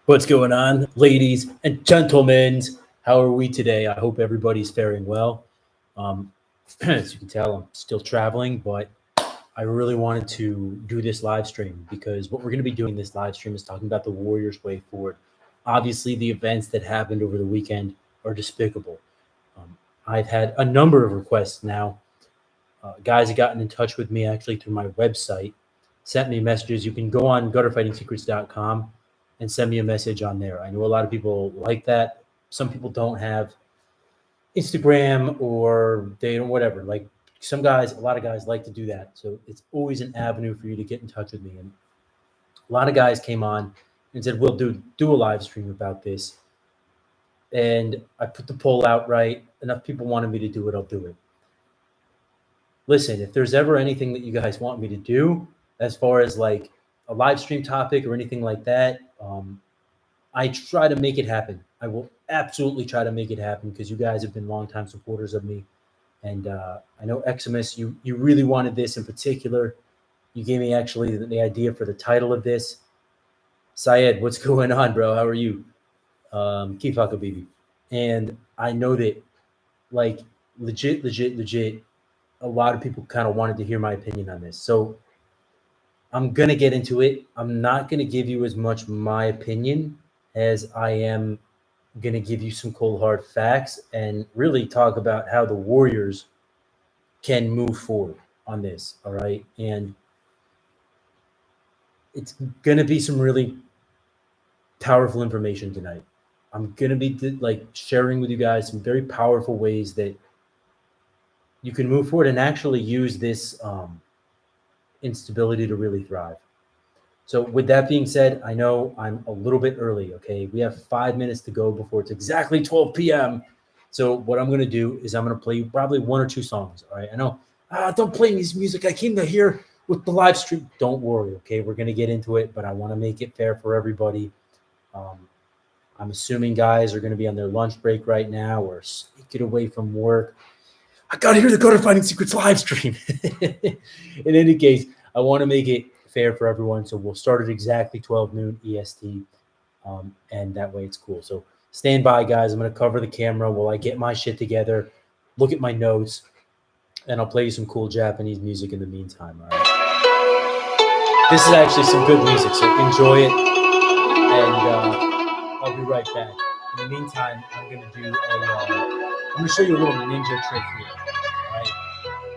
What's going on, ladies and gentlemen? How are we today? I hope everybody's faring well. As you can tell, I'm still traveling, but I really wanted to do this live stream because what we're going to be doing this live stream is talking about the Warriors' way forward. Obviously, the events that happened over the weekend are despicable. I've had a number of requests now. Guys have gotten in touch with me actually through my website, sent me messages. You can go on gutterfightingsecrets.com and send me a message on there. I know a lot of people like that. Some people don't have Instagram or they don't whatever. Like some guys, a lot of guys like to do that. So it's always an avenue for you to get in touch with me. And a lot of guys came on and said, "We'll do a live stream about this." And I put the poll out right. Enough people wanted me to do it, I'll do it. Listen, if there's ever anything that you guys want me to do as far as like a live stream topic or anything like that, I try to make it happen. I will absolutely try to make it happen because you guys have been longtime supporters of me. And I know Eximus, you really wanted this in particular. You gave me actually the idea for the title of this. Syed, what's going on, bro? How are you? Kifaka baby. And I know that like legit, a lot of people kind of wanted to hear my opinion on this. So I'm going to get into it. I'm not going to give you as much my opinion as I am going to give you some cold hard facts and really talk about how the Warriors can move forward on this. All right. And it's going to be some really powerful information tonight. I'm going to be like sharing with you guys some very powerful ways that you can move forward and actually use this instability to really thrive. So with that being said, I know I'm a little bit early, okay? We have 5 minutes to go before it's exactly 12 p.m. So what I'm going to do is I'm going to play you probably one or two songs, all right? I know, don't play me music. I came to here with the live stream. Don't worry, okay? We're going to get into it, but I want to make it fair for everybody. I'm assuming guys are going to be on their lunch break right now or sneaking away from work. I got to hear the Go to Fighting Secrets live stream. In any case, I want to make it fair for everyone. So we'll start at exactly 12 noon EST. And that way it's cool. So stand by, guys. I'm going to cover the camera while I get my shit together, look at my notes, and I'll play you some cool Japanese music in the meantime. All right. This is actually some good music, so enjoy it. And I'll be right back. In the meantime, I'm going to show you a little ninja trick here. All right.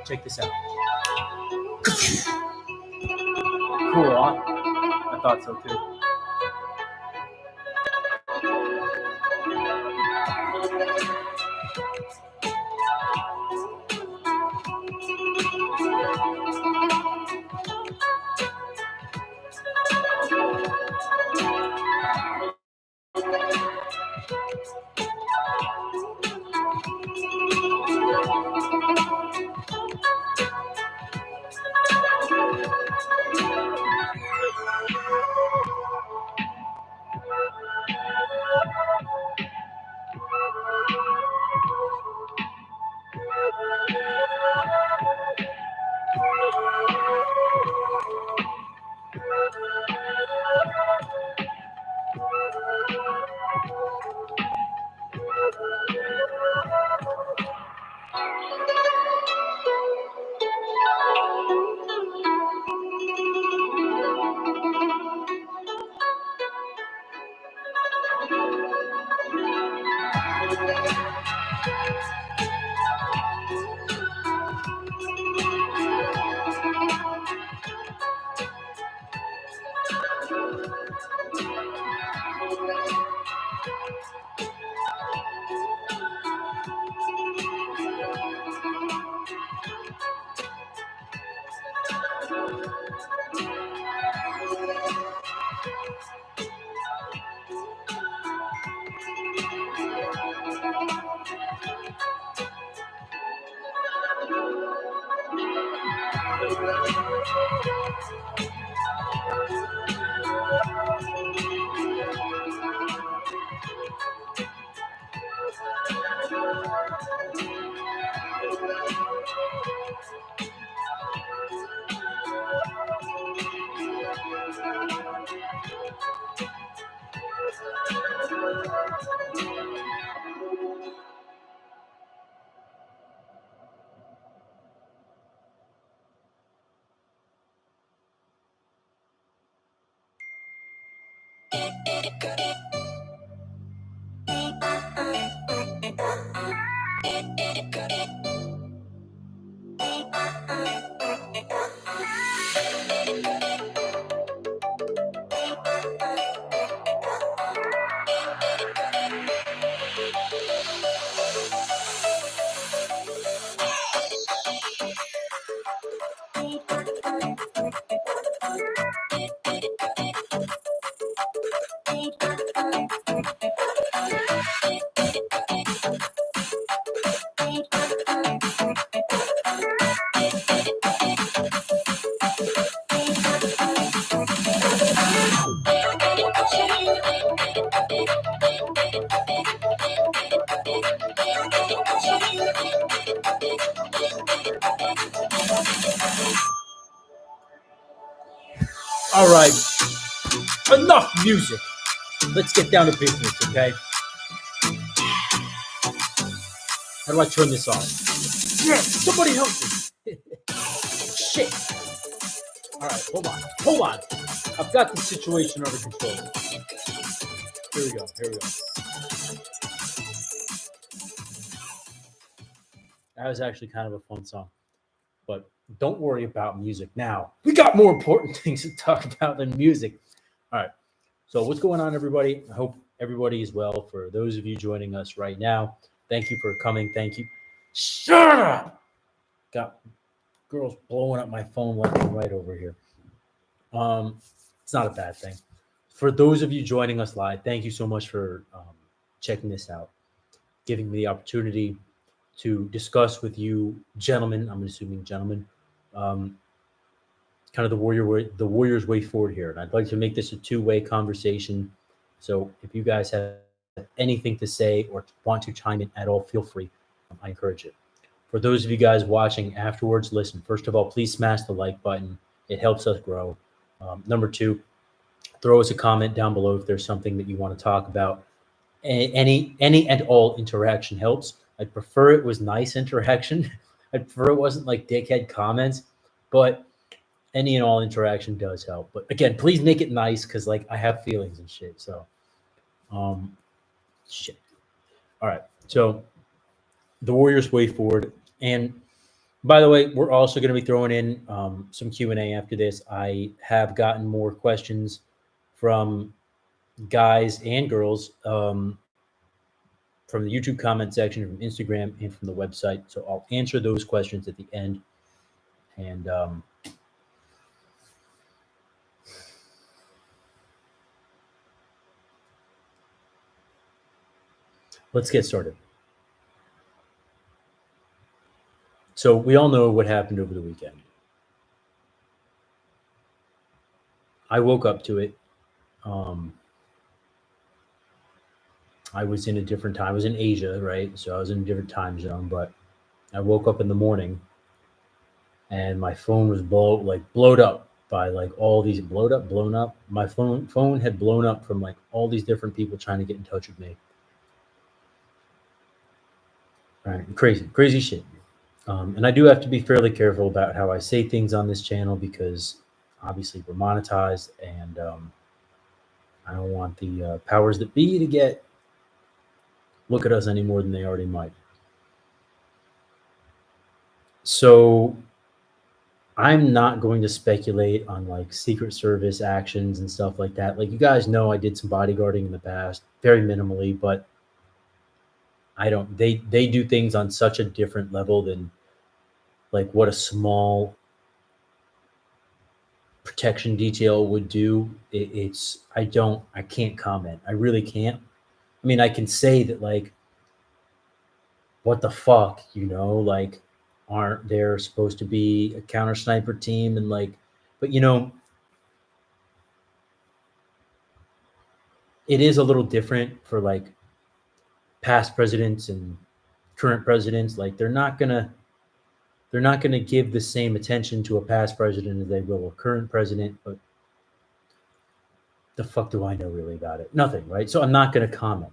Check this out. Cool, huh? I thought so too. All right, enough music. Let's get down to business, okay? How do I turn this on? Yeah, somebody help me. Shit. All right, hold on. I've got the situation under control. Here we go. That was actually kind of a fun song. But don't worry about music now. We got more important things to talk about than music. All right. So what's going on, everybody? I hope everybody is well. For those of you joining us right now, thank you for coming. Thank you. Shut up! Got girls blowing up my phone left and right over here. It's not a bad thing. For those of you joining us live, thank you so much for checking this out, giving me the opportunity to discuss with you, gentlemen. I'm assuming gentlemen, kind of the Warriors' way forward here, and I'd like to make this a two-way conversation. So if you guys have anything to say or want to chime in at all, feel free. I encourage it. For those of you guys watching afterwards, listen. First of all, please smash the like button. It helps us grow. Number two, throw us a comment down below if there's something that you want to talk about. Any and all interaction helps. I'd prefer it was nice interaction. I'd prefer it wasn't like dickhead comments, but any and all interaction does help. But again, please make it nice because like I have feelings and shit. So, shit. All right. So the Warriors' way forward. And by the way, we're also going to be throwing in some Q&A after this. I have gotten more questions from guys and girls from the YouTube comment section, from Instagram, and from the website. So I'll answer those questions at the end. And let's get started. So we all know what happened over the weekend. I woke up to it. I was in a different time. I was in Asia, right? So I was in a different time zone, but I woke up in the morning and my phone was blown up by like all these blown up. My phone had blown up from like all these different people trying to get in touch with me. Right, crazy shit. And I do have to be fairly careful about how I say things on this channel because obviously we're monetized, and I don't want the powers that be to look at us any more than they already might. So I'm not going to speculate on like Secret Service actions and stuff like that. Like you guys know, I did some bodyguarding in the past, very minimally, but they do things on such a different level than like what a small protection detail would do. I can't comment. I really can't. I mean, I can say that like, what the fuck, like, aren't there supposed to be a counter sniper team and like, but it is a little different for like past presidents and current presidents. Like they're not gonna give the same attention to a past president as they will a current president. But the fuck do I know really about it? Nothing, right? So I'm not going to comment.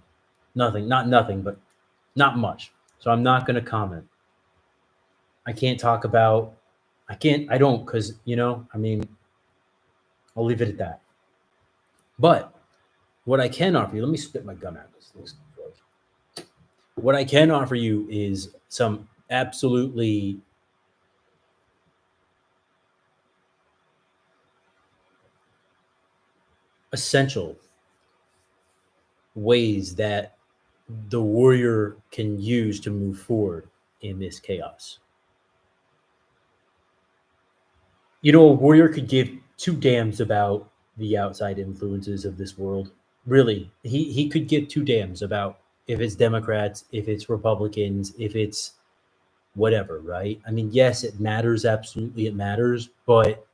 Nothing, not nothing, but not much. So I'm not going to comment. I can't talk about, I don't, because, I mean, I'll leave it at that. But what I can offer you, let me spit my gum out. What I can offer you is some absolutely essential ways that the warrior can use to move forward in this chaos. A warrior could give two damns about the outside influences of this world. Really, he could give two damns about if it's Democrats, if it's Republicans, if it's whatever, right? I mean, yes, it matters. Absolutely, it matters. But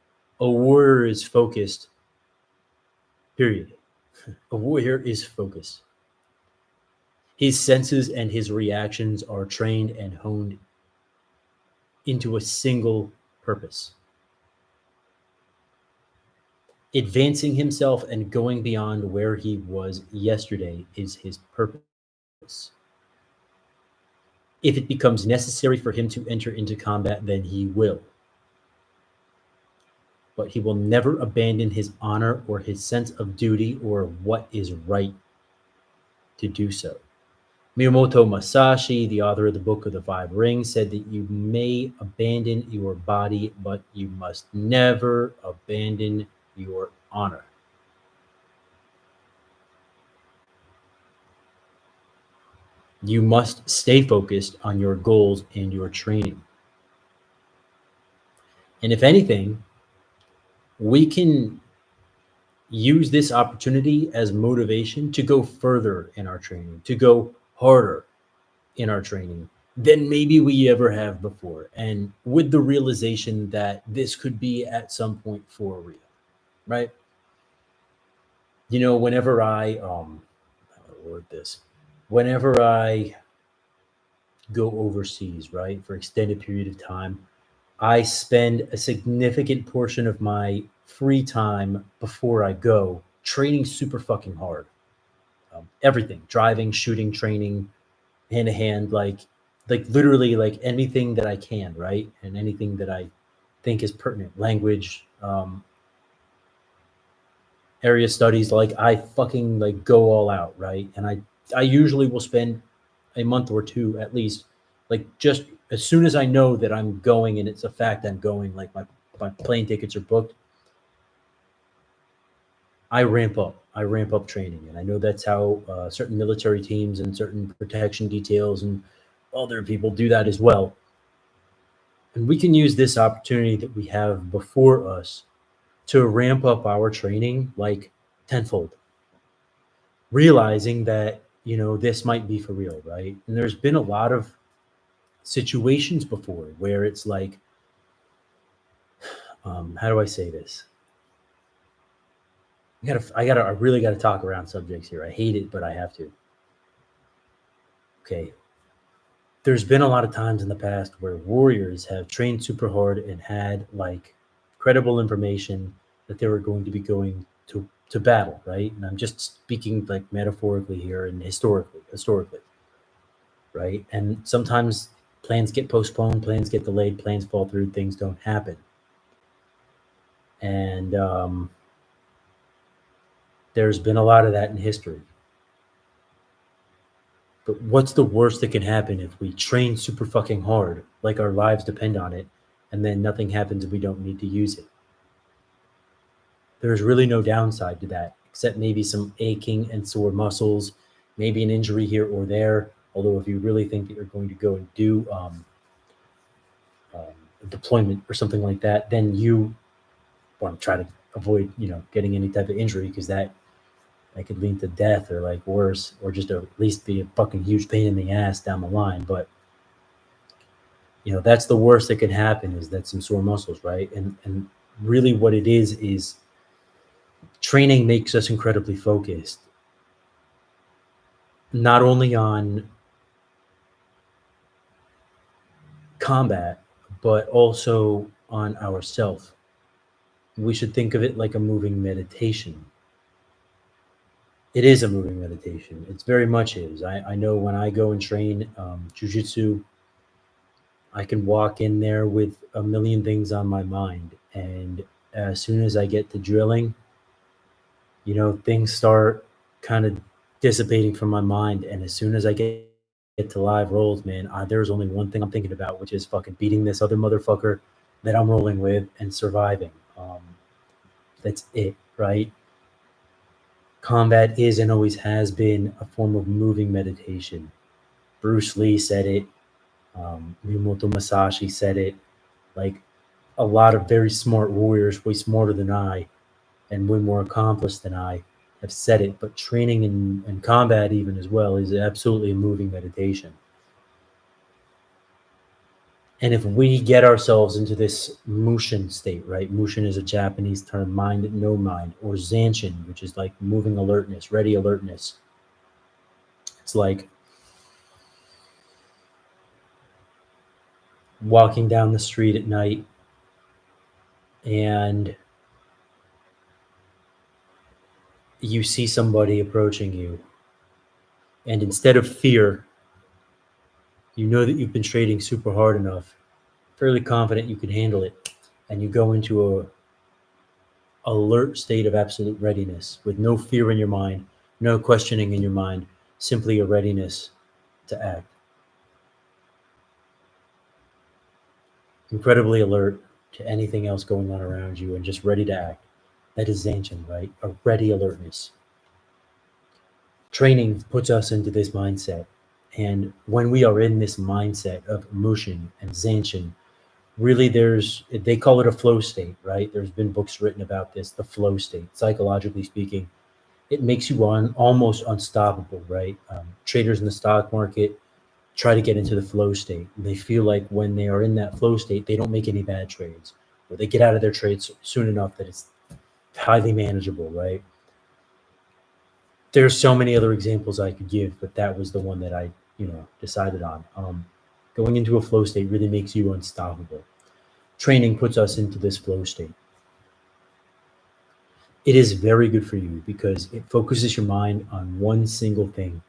a warrior is focused, period. A warrior is focused. His senses and his reactions are trained and honed into a single purpose. Advancing himself and going beyond where he was yesterday is his purpose. If it becomes necessary for him to enter into combat, then he will. But he will never abandon his honor or his sense of duty or what is right to do so. Miyamoto Masashi, the author of the Book of the Five Rings, said that you may abandon your body, but you must never abandon your honor. You must stay focused on your goals and your training. And if anything, we can use this opportunity as motivation to go further in our training, to go harder in our training than maybe we ever have before. And with the realization that this could be at some point for real, right? Whenever whenever I go overseas, right, for extended period of time, I spend a significant portion of my free time before I go training super fucking hard. Everything, driving, shooting, training, hand to hand, like literally like anything that I can, right? And anything that I think is pertinent, language, area studies, like I fucking like go all out, right? And I usually will spend a month or two at least, like just as soon as I know that I'm going and it's a fact I'm going, like my plane tickets are booked, I ramp up. I ramp up training, and I know that's how certain military teams and certain protection details and other people do that as well. And we can use this opportunity that we have before us to ramp up our training like tenfold, realizing that this might be for real, right? And there's been a lot of situations before where it's like, how do I say this? I really gotta talk around subjects here. I hate it, but I have to. Okay. There's been a lot of times in the past where warriors have trained super hard and had like credible information that they were going to be going to battle, right? And I'm just speaking like metaphorically here and historically, right? And sometimes plans get postponed, plans get delayed, plans fall through, things don't happen. And there's been a lot of that in history. But what's the worst that can happen if we train super fucking hard, like our lives depend on it, and then nothing happens and we don't need to use it? There's really no downside to that, except maybe some aching and sore muscles, maybe an injury here or there. Although if you really think that you're going to go and do a deployment or something like that, then you want to try to avoid, getting any type of injury, because that could lead to death or like worse, or just at least be a fucking huge pain in the ass down the line. But that's the worst that could happen, is that some sore muscles, right? And really what it is training makes us incredibly focused, not only on combat, but also on ourself. We should think of it like a moving meditation. It is a moving meditation. It's very much is. I know when I go and train jujitsu, I can walk in there with a million things on my mind. And as soon as I get to drilling, things start kind of dissipating from my mind. And as soon as I get to live rolls, man, there's only one thing I'm thinking about, which is fucking beating this other motherfucker that I'm rolling with and surviving. That's it, right? Combat is and always has been a form of moving meditation. Bruce Lee said it. Miyamoto Musashi said it. Like, a lot of very smart warriors, way smarter than I and way more accomplished than I, have said it. But training and combat even as well is absolutely a moving meditation. And if we get ourselves into this mushin state, right? Mushin is a Japanese term, mind, no mind, or zanshin, which is like moving alertness, ready alertness. It's like walking down the street at night and you see somebody approaching you. And instead of fear, you know that you've been trading super hard enough, fairly confident you can handle it, and you go into a alert state of absolute readiness with no fear in your mind, no questioning in your mind, simply a readiness to act. Incredibly alert to anything else going on around you and just ready to act. That is Zanshin, right? A ready alertness. Training puts us into this mindset. And when we are in this mindset of Mushin and Zanshin, really they call it a flow state, right? There's been books written about this, the flow state. Psychologically speaking, it makes you almost unstoppable, right? Traders in the stock market try to get into the flow state. They feel like when they are in that flow state, they don't make any bad trades, or they get out of their trades soon enough that it's highly manageable, right? There's so many other examples I could give, but that was the one that I, decided on. Going into a flow state really makes you unstoppable. Training puts us into this flow state. It is very good for you because it focuses your mind on one single thing.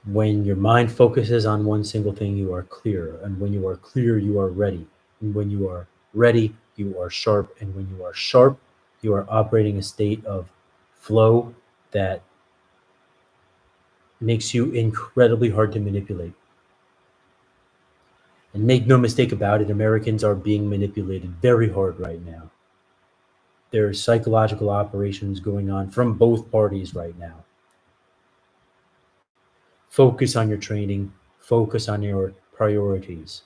When your mind focuses on one single thing, you are clear. And when you are clear, you are ready. And when you are ready, you are sharp. And when you are sharp, you are operating a state of flow that makes you incredibly hard to manipulate. And make no mistake about it, Americans are being manipulated very hard right now. There are psychological operations going on from both parties right now. Focus on your training. Focus on your priorities.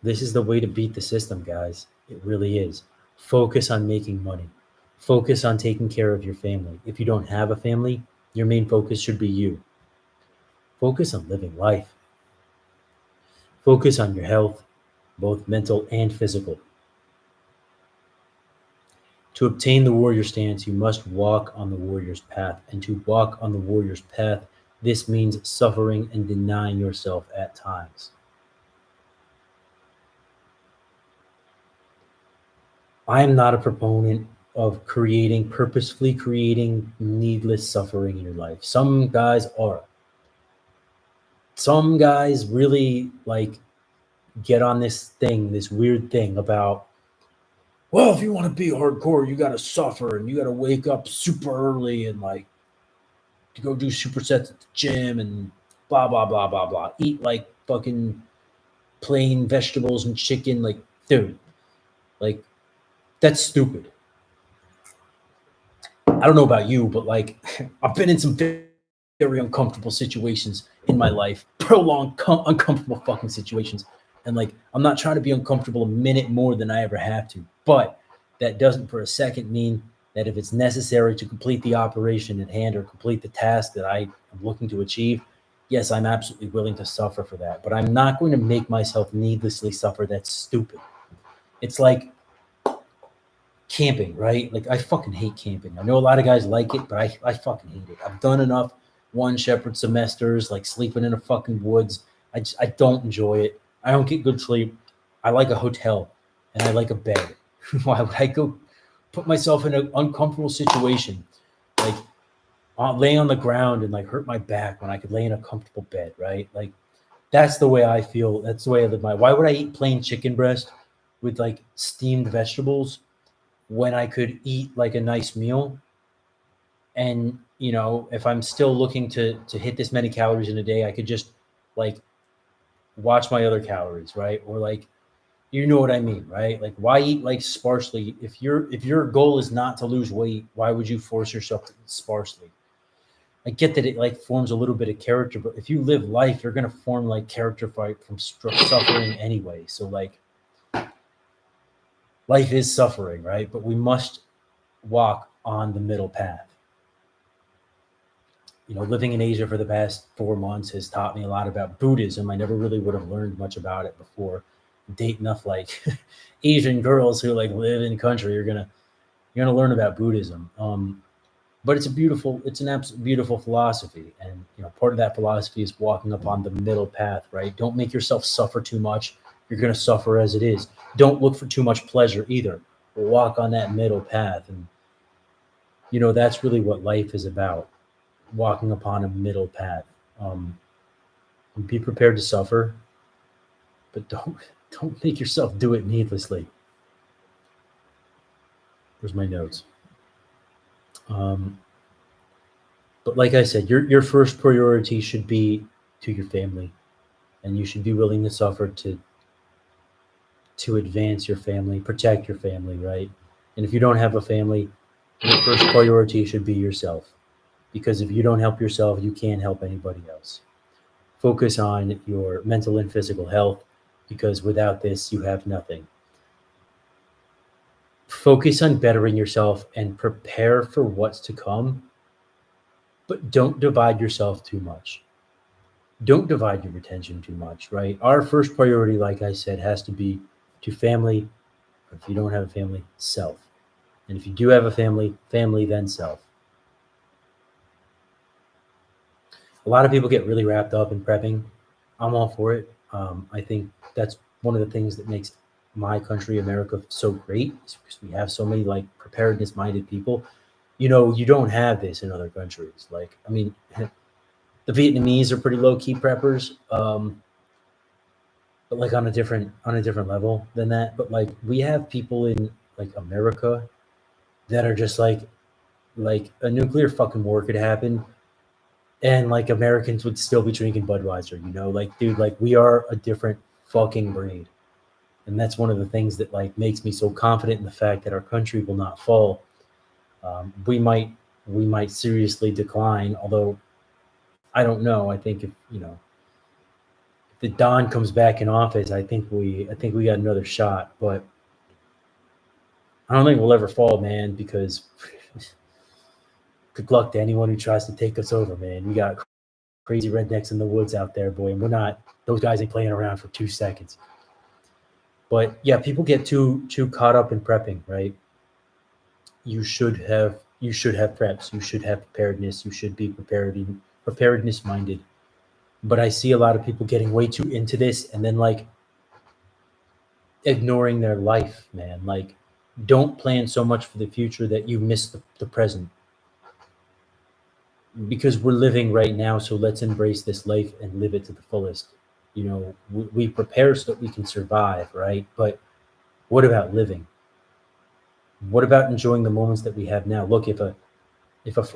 This is the way to beat the system, guys. It really is. Focus on making money. Focus on taking care of your family. If you don't have a family, your main focus should be you. Focus on living life. Focus on your health, both mental and physical. To obtain the warrior stance, you must walk on the warrior's path. And to walk on the warrior's path, this means suffering and denying yourself at times. I am not a proponent of purposefully creating needless suffering in your life. Some guys are. Some guys really get on this weird thing about, well, if you want to be hardcore, you got to suffer and you got to wake up super early and to go do supersets at the gym and blah, blah, blah, blah, blah. Eat fucking plain vegetables and chicken. Dude, that's stupid. I don't know about you, but I've been in some very uncomfortable situations in my life, prolonged uncomfortable fucking situations. And I'm not trying to be uncomfortable a minute more than I ever have to, but that doesn't for a second mean that if it's necessary to complete the operation at hand or complete the task that I am looking to achieve, yes, I'm absolutely willing to suffer for that, but I'm not going to make myself needlessly suffer. That's stupid. It's like camping, right? I fucking hate camping. I know a lot of guys like it, but I fucking hate it. I've done enough one shepherd semesters, sleeping in a fucking woods. I don't enjoy it. I don't get good sleep. I like a hotel and I like a bed. Why would I go put myself in an uncomfortable situation, like lay on the ground and like hurt my back when I could lay in a comfortable bed, right? Like that's the way I feel. That's the way I live my. Why would I eat plain chicken breast with like steamed vegetables when I could eat like a nice meal? And you know, if I'm still looking to hit this many calories in a day, I could just like watch my other calories, right? Or like, you know what I mean, right? Like why eat like sparsely? If your goal is not to lose weight, why would you force yourself to eat sparsely? I get that it like forms a little bit of character, but if you live life, you're gonna form like character from suffering anyway. So like, life is suffering, right? But we must walk on the middle path. You know, living in Asia for the past 4 months has taught me a lot about Buddhism. I never really would have learned much about it before. Date enough like Asian girls who like live in country, you're gonna learn about Buddhism. But it's an absolute beautiful philosophy, and you know, part of that philosophy is walking upon the middle path, right? Don't make yourself suffer too much. You're gonna suffer as it is. Don't look for too much pleasure either. Walk on that middle path, and you know that's really what life is about. Walking upon a middle path. And be prepared to suffer, but don't make yourself do it needlessly. Where's my notes? But like I said, your first priority should be to your family, and you should be willing to suffer to advance your family, protect your family, right? And if you don't have a family, your first priority should be yourself, because if you don't help yourself, you can't help anybody else. Focus on your mental and physical health, because without this, you have nothing. Focus on bettering yourself and prepare for what's to come, but don't divide yourself too much. Don't divide your attention too much, right? Our first priority, like I said, has to be to family, or if you don't have a family, self. And if you do have a family, family, then self. A lot of people get really wrapped up in prepping. I'm all for it. I think that's one of the things that makes my country, America, so great, is because we have so many like preparedness minded people. You know, you don't have this in other countries. Like, I mean, the Vietnamese are pretty low key preppers, but like on a different level than that. But like we have people in like America that are just like a nuclear fucking war could happen, and like Americans would still be drinking Budweiser. You know, like dude, like we are a different fucking breed, and that's one of the things that like makes me so confident in the fact that our country will not fall. We might seriously decline, although I don't know. I think if you know the Don comes back in office, I think we got another shot. But I don't think we'll ever fall, man, because good luck to anyone who tries to take us over, man. We got crazy rednecks in the woods out there, boy, and we're not. Those guys ain't playing around for 2 seconds. But yeah, people get too caught up in prepping, right? You should have preps. You should have preparedness. You should be preparedness minded. But I see a lot of people getting way too into this and then like ignoring their life, man. Like, don't plan so much for the future that you miss the present. Because we're living right now, so let's embrace this life and live it to the fullest. You know, we prepare so that we can survive, right? But what about living? What about enjoying the moments that we have now? Look, if a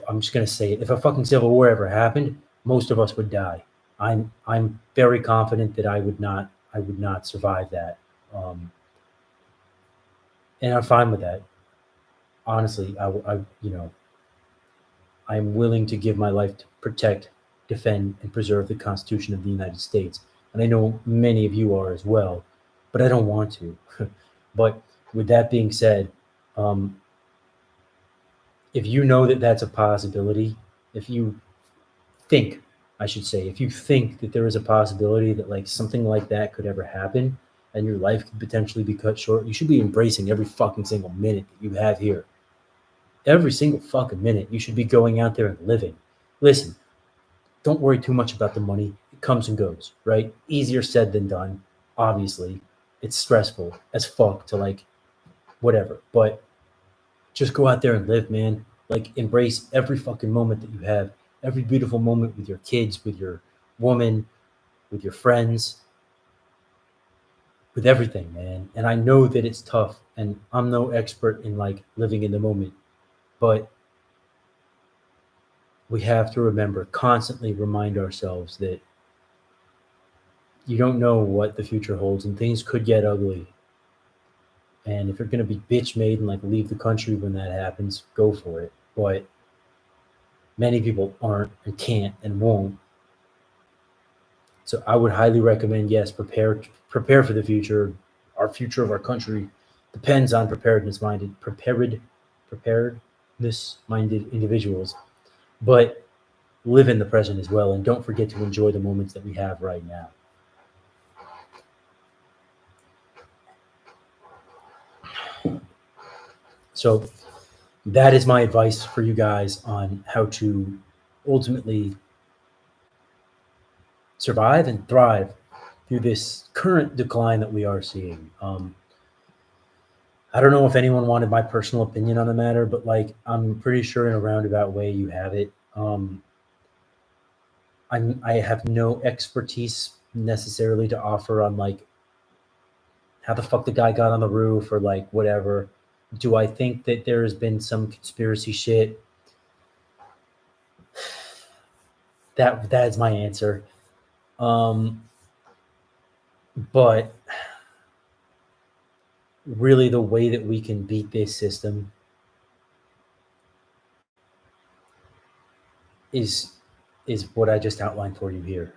I'm just gonna say it, if a fucking civil war ever happened, most of us would die. I'm very confident that I would not survive that. Um, and I'm fine with that. Honestly, you know, I'm willing to give my life to protect, defend, and preserve the Constitution of the United States. And I know many of you are as well, but I don't want to. But with that being said, um, if you know that that's a possibility, if you think, I should say, if you think that there is a possibility that like something like that could ever happen and your life could potentially be cut short, you should be embracing every fucking single minute that you have here. Every single fucking minute, you should be going out there and living. Listen, don't worry too much about the money. It comes and goes, right? Easier said than done. Obviously, it's stressful as fuck to like whatever, but just go out there and live, man. Like, embrace every fucking moment that you have, every beautiful moment with your kids, with your woman, with your friends, with everything, man. And I know that it's tough, and I'm no expert in like living in the moment, but we have to remember, constantly remind ourselves that you don't know what the future holds, and things could get ugly. And if you're going to be bitch made and like leave the country when that happens, go for it. But many people aren't and can't and won't. So I would highly recommend, yes, prepare for the future. Our future of our country depends on preparedness minded individuals. But live in the present as well, and don't forget to enjoy the moments that we have right now. So that is my advice for you guys on how to ultimately survive and thrive through this current decline that we are seeing. I don't know if anyone wanted my personal opinion on the matter, but like, I'm pretty sure in a roundabout way you have it. I have no expertise necessarily to offer on like how the fuck the guy got on the roof or like whatever. Do I think that there has been some conspiracy shit? That's my answer. But really, the way that we can beat this system is what I just outlined for you here.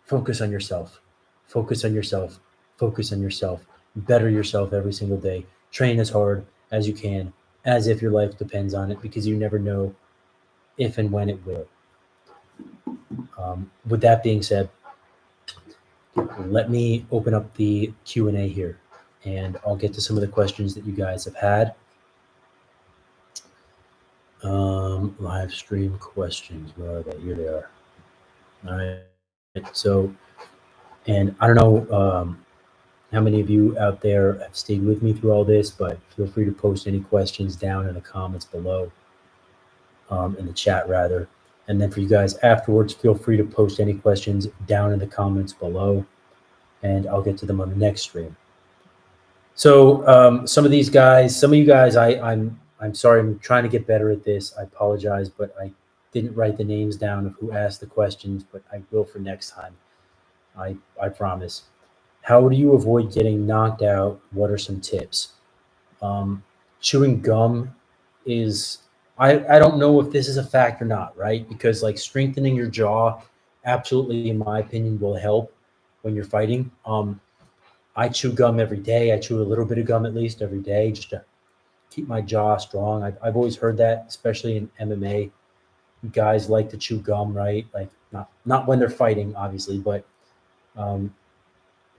Focus on yourself. Focus on yourself. Focus on yourself. Better yourself every single day. Train as hard as you can, as if your life depends on it, because you never know if and when it will. With that being said, let me open up the Q&A here, and I'll get to some of the questions that you guys have had. Live stream questions, where are they? Here they are. All right. So, and I don't know how many of you out there have stayed with me through all this, but feel free to post any questions down in the comments below, in the chat rather. And then for you guys afterwards, feel free to post any questions down in the comments below, and I'll get to them on the next stream. So some of you guys, I'm sorry, I'm trying to get better at this. I apologize, but I didn't write the names down of who asked the questions, but I will for next time. I promise. How do you avoid getting knocked out? What are some tips? Chewing gum is, I don't know if this is a fact or not, right? Because like strengthening your jaw, absolutely, in my opinion, will help when you're fighting. I chew gum every day. I chew a little bit of gum at least every day just to keep my jaw strong. I've always heard that, especially in MMA, guys like to chew gum, right? Like not when they're fighting, obviously, but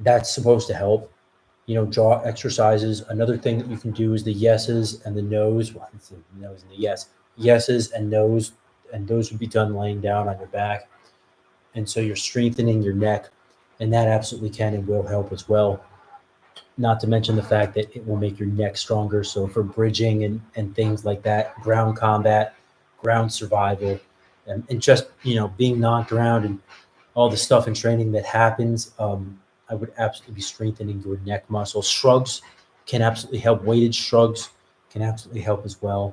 that's supposed to help. You know, jaw exercises. Another thing that you can do is the yeses and the nos. Well, it's the nose and the yeses and nos, and those would be done laying down on your back. And so you're strengthening your neck, and that absolutely can and will help as well. Not to mention the fact that it will make your neck stronger. So for bridging and things like that, ground combat, ground survival, and just, you know, being knocked around and all the stuff in training that happens, I would absolutely be strengthening your neck muscle. Shrugs can absolutely help. Weighted shrugs can absolutely help as well.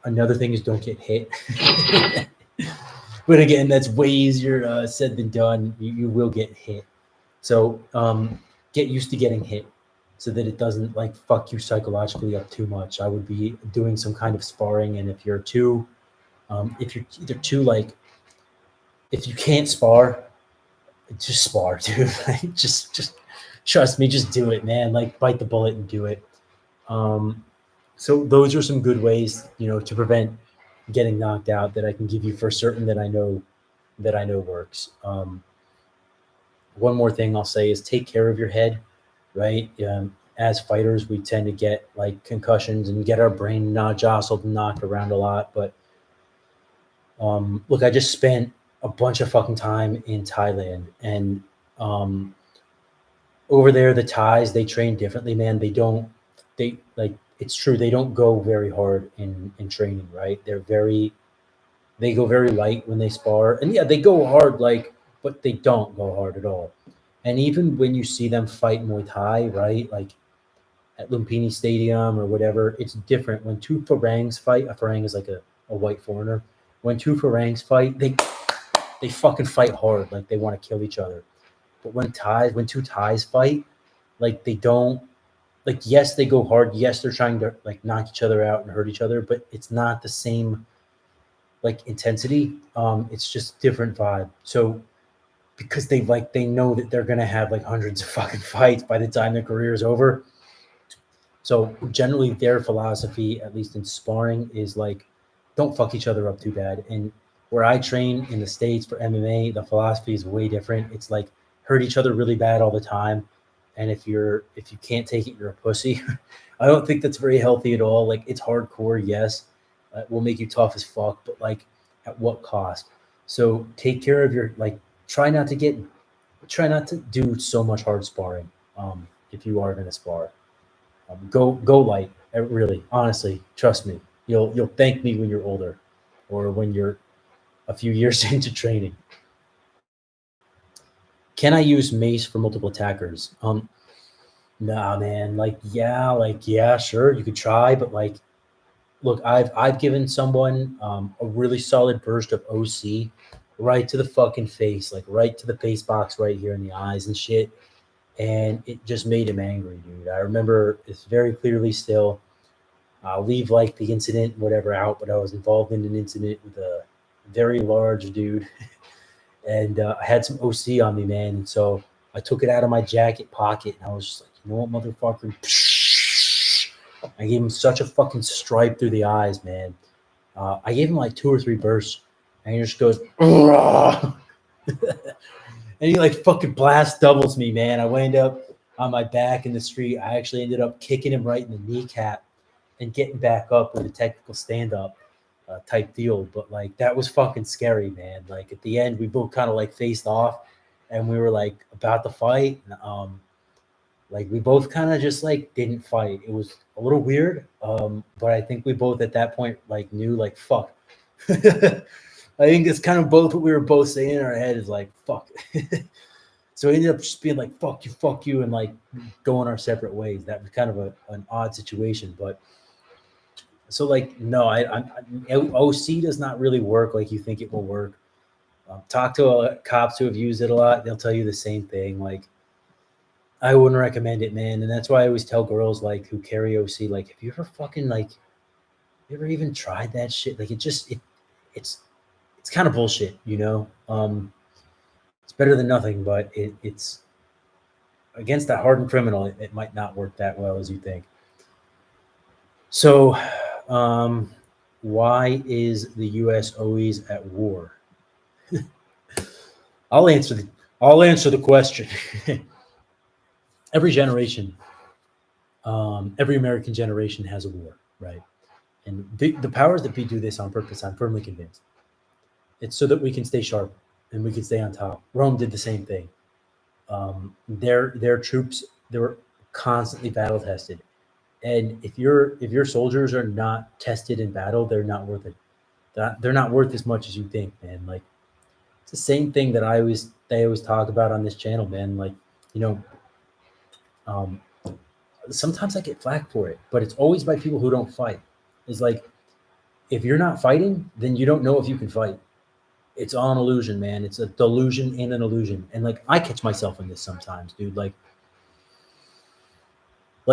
Another thing is don't get hit. But again, that's way easier said than done. You will get hit. So get used to getting hit so that it doesn't like fuck you psychologically up too much. I would be doing some kind of sparring. And if you're either too like, if you can't spar, just spar, dude. Like, just trust me, just do it, man. Like, bite the bullet and do it. So those are some good ways, you know, to prevent getting knocked out that I can give you for certain that I know works. One more thing I'll say is take care of your head, right? As fighters, we tend to get like concussions and get our brain jostled and knocked around a lot. But look, I just spent a bunch of fucking time in Thailand, and over there, the Thais, they train differently, man. They it's true they don't go very hard in training, right? They go very light when they spar, and yeah, they go hard, like, but they don't go hard at all. And even when you see them fight Muay Thai, right, like at Lumpini Stadium or whatever, it's different. When two Farangs fight, a Farang is like a white foreigner. When two Farangs fight, they fucking fight hard, like they want to kill each other. But when two Thais fight, like they don't, like, yes, they go hard. Yes, they're trying to like knock each other out and hurt each other, but it's not the same like intensity. It's just different vibe. So because they know that they're gonna have like hundreds of fucking fights by the time their career is over. So generally their philosophy, at least in sparring, is like don't fuck each other up too bad. And where I train in the States for MMA, the philosophy is way different. It's like hurt each other really bad all the time. And if you can't take it, you're a pussy. I don't think that's very healthy at all. Like it's hardcore, yes. It will make you tough as fuck, but like at what cost? So take care of your like try not to do so much hard sparring. If you are gonna spar. Go light. Really, honestly, trust me. You'll thank me when you're older, or when you're a few years into training. Can I use mace for multiple attackers? Nah, man. Like yeah, sure, you could try, but like, look, I've given someone a really solid burst of OC right to the fucking face, like right to the face box, right here in the eyes and shit, and it just made him angry, dude. I remember this very clearly still. I'll leave like the incident, whatever, out, but I was involved in an incident with a very large dude, and I had some OC on me, man. And so I took it out of my jacket pocket, and I was just like, you know what, motherfucker? I gave him such a fucking stripe through the eyes, man. I gave him like 2 or 3 bursts, and he just goes, and he like fucking blast doubles me, man. I wind up on my back in the street. I actually ended up kicking him right in the kneecap and getting back up with a technical stand up type deal. But like that was fucking scary, man. Like at the end, we both kind of like faced off, and we were like about to fight. And, like we both kind of just like didn't fight. It was a little weird, but I think we both at that point like knew like fuck. I think it's kind of both what we were both saying in our head is like fuck. So we ended up just being like fuck you, and like going our separate ways. That was kind of an odd situation, but so like no, OC does not really work like you think it will work. Talk to cops who have used it a lot; they'll tell you the same thing. Like I wouldn't recommend it, man, and that's why I always tell girls like who carry OC, like if you ever fucking like, you ever even tried that shit? Like it's kind of bullshit, you know. It's better than nothing, but it's against a hardened criminal. It might not work that well as you think. So, why is the U.S. always at war? I'll answer the question. Every generation, every American generation has a war, right? And the powers that be do this on purpose. I'm firmly convinced. It's so that we can stay sharp and we can stay on top. Rome did the same thing. Their troops, they were constantly battle tested, and if your soldiers are not tested in battle, they're not worth it. They're not worth as much as you think, man. Like it's the same thing that they always talk about on this channel, man. Like you know, um, sometimes I get flack for it, but it's always by people who don't fight. It's like if you're not fighting, then you don't know if you can fight. It's all an illusion, man. It's a delusion and an illusion. And like I catch myself in this sometimes, dude. Like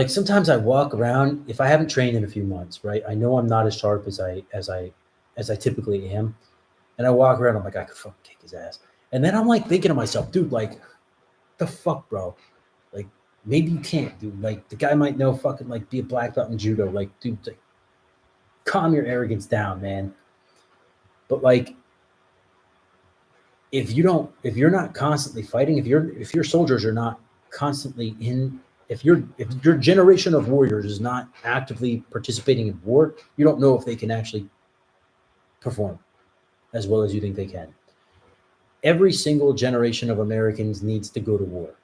sometimes I walk around if I haven't trained in a few months, right? I know I'm not as sharp as I typically am. And I walk around, I'm like, I could fucking kick his ass. And then I'm like thinking to myself, dude, like, the fuck, bro? Like, maybe you can't, dude. Like the guy might know fucking like be a black belt in judo. Like, dude, like, calm your arrogance down, man. But like if you're not constantly fighting, if your soldiers are not constantly in, if your generation of warriors is not actively participating in war, you don't know if they can actually perform as well as you think they can. Every single generation of Americans needs to go to war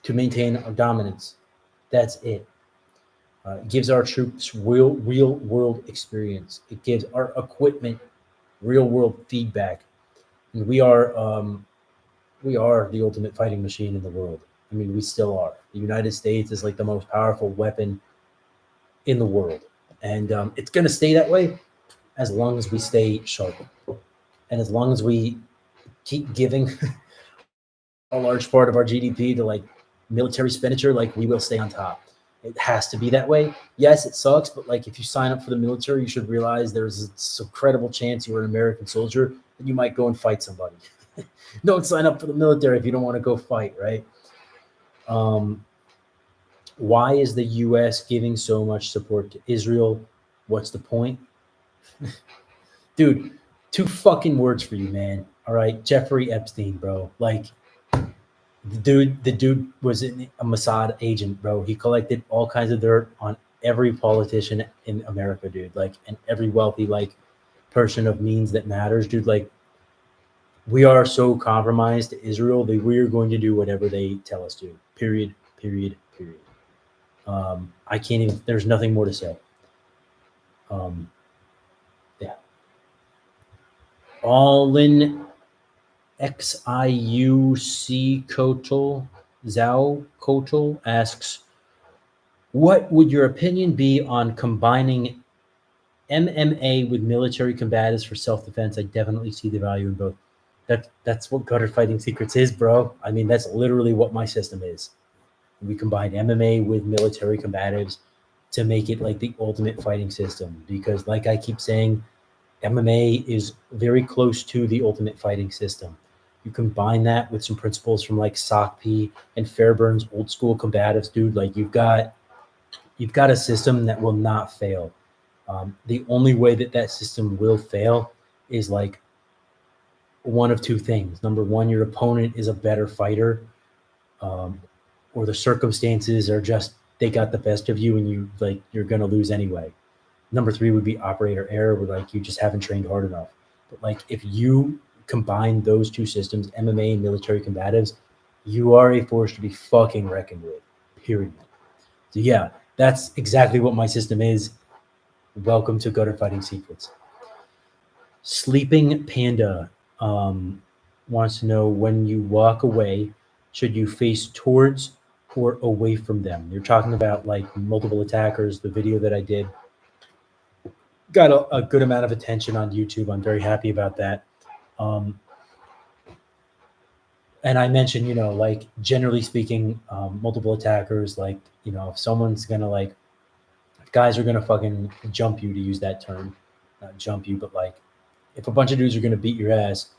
to maintain our dominance. That's it. It gives our troops real world experience. It gives our equipment real world feedback. And we are the ultimate fighting machine in the world. I mean, we still are. The United States is like the most powerful weapon in the world, and it's going to stay that way as long as we stay sharp, and as long as we keep giving a large part of our GDP to like military expenditure, like we will stay on top. It has to be that way. Yes, it sucks, but like if you sign up for the military, you should realize there's a credible chance you're an American soldier and you might go and fight somebody. Don't sign up for the military if you don't want to go fight, right? Um, why is the U.S. giving so much support to Israel? What's the point? Dude, two fucking words for you, man. All right, Jeffrey Epstein, bro. Like, the dude was a Mossad agent, bro. He collected all kinds of dirt on every politician in America, dude. Like, and every wealthy like person of means that matters, dude. Like, we are so compromised to Israel that we are going to do whatever they tell us to. Period. Period. Period. I can't even. There's nothing more to say. Yeah. All-in XIUC Kotel Zhao Kotel asks, what would your opinion be on combining MMA with military combatives for self-defense? I definitely see the value in both. That's what Gutter Fighting Secrets is, bro. I mean, that's literally what my system is. We combine MMA with military combatives to make it like the ultimate fighting system. Because like I keep saying, MMA is very close to the ultimate fighting system. You combine that with some principles from like SOCP and Fairbairn's old school combatives, dude. Like you've got a system that will not fail. The only way that system will fail is like one of two things. Number one, your opponent is a better fighter, or the circumstances are just they got the best of you, and you're gonna lose anyway. Number three would be operator error, where like you just haven't trained hard enough. But like if you combine those two systems, MMA and military combatives, you are a force to be fucking reckoned with. Period. So yeah, that's exactly what my system is. Welcome to Gutter Fighting Secrets. Sleeping Panda wants to know, when you walk away, should you face towards or away from them? You're talking about like multiple attackers. The video that I did got a good amount of attention on YouTube. I'm very happy about that. And I mentioned, like generally speaking, multiple attackers, like, if someone's gonna like, if guys are gonna fucking jump you, to use that term, not jump you, but like, if a bunch of dudes are gonna beat your ass,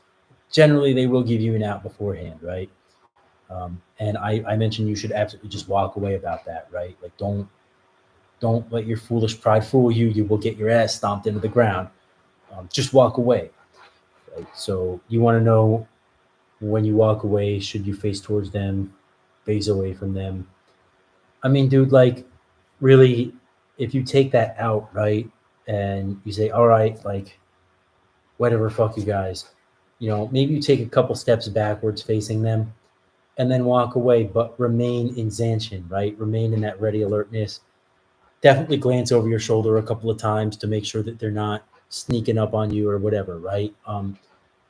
generally they will give you an out beforehand, right? And I mentioned you should absolutely just walk away about that, right? Like, don't let your foolish pride fool you. You will get your ass stomped into the ground. Just walk away. Right? So you want to know, when you walk away, should you face towards them, face away from them? I mean, dude, like, really, if you take that out, right, and you say, all right, like, whatever, fuck you guys, maybe you take a couple steps backwards facing them and then walk away, but remain in Zanshin, right? Remain in that ready alertness. Definitely glance over your shoulder a couple of times to make sure that they're not sneaking up on you or whatever, right?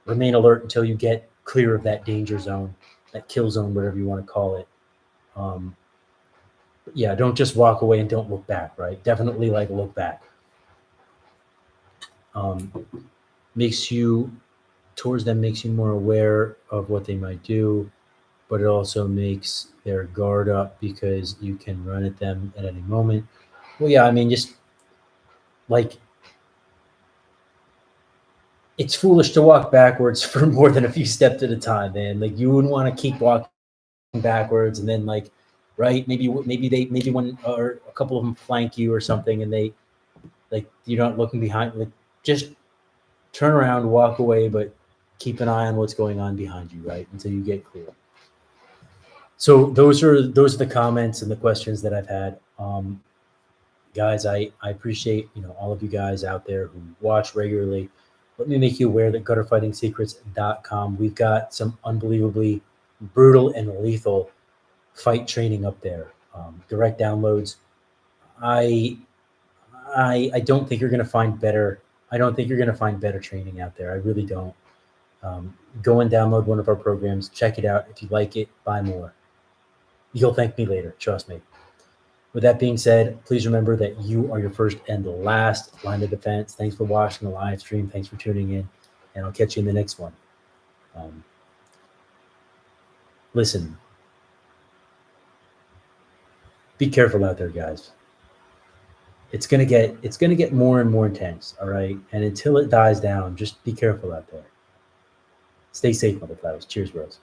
Remain alert until you get clear of that danger zone, that kill zone, whatever you want to call it. Yeah, don't just walk away and don't look back, right? Definitely like look back. Makes you towards them, makes you more aware of what they might do, but it also makes their guard up because you can run at them at any moment. Well, yeah, I mean, just like, it's foolish to walk backwards for more than a few steps at a time, man. Like, you wouldn't want to keep walking backwards and then like, right? Maybe one or a couple of them flank you or something, and they like, you're not looking behind. Like, just turn around, walk away, but keep an eye on what's going on behind you, right? Until you get clear. So those are the comments and the questions that I've had. Guys, I appreciate, all of you guys out there who watch regularly. Let me make you aware that gutterfightingsecrets.com, we've got some unbelievably brutal and lethal fight training up there. Direct downloads, I don't think you're going to find better. I don't think you're going to find better training out there. I really don't. Go and download one of our programs. Check it out. If you like it, buy more. You'll thank me later. Trust me. With that being said, please remember that you are your first and the last line of defense. Thanks for watching the live stream. Thanks for tuning in. And I'll catch you in the next one. Listen, be careful out there, guys. It's gonna get more and more intense, all right? And until it dies down, just be careful out there. Stay safe, motherfuckers. Cheers, bros.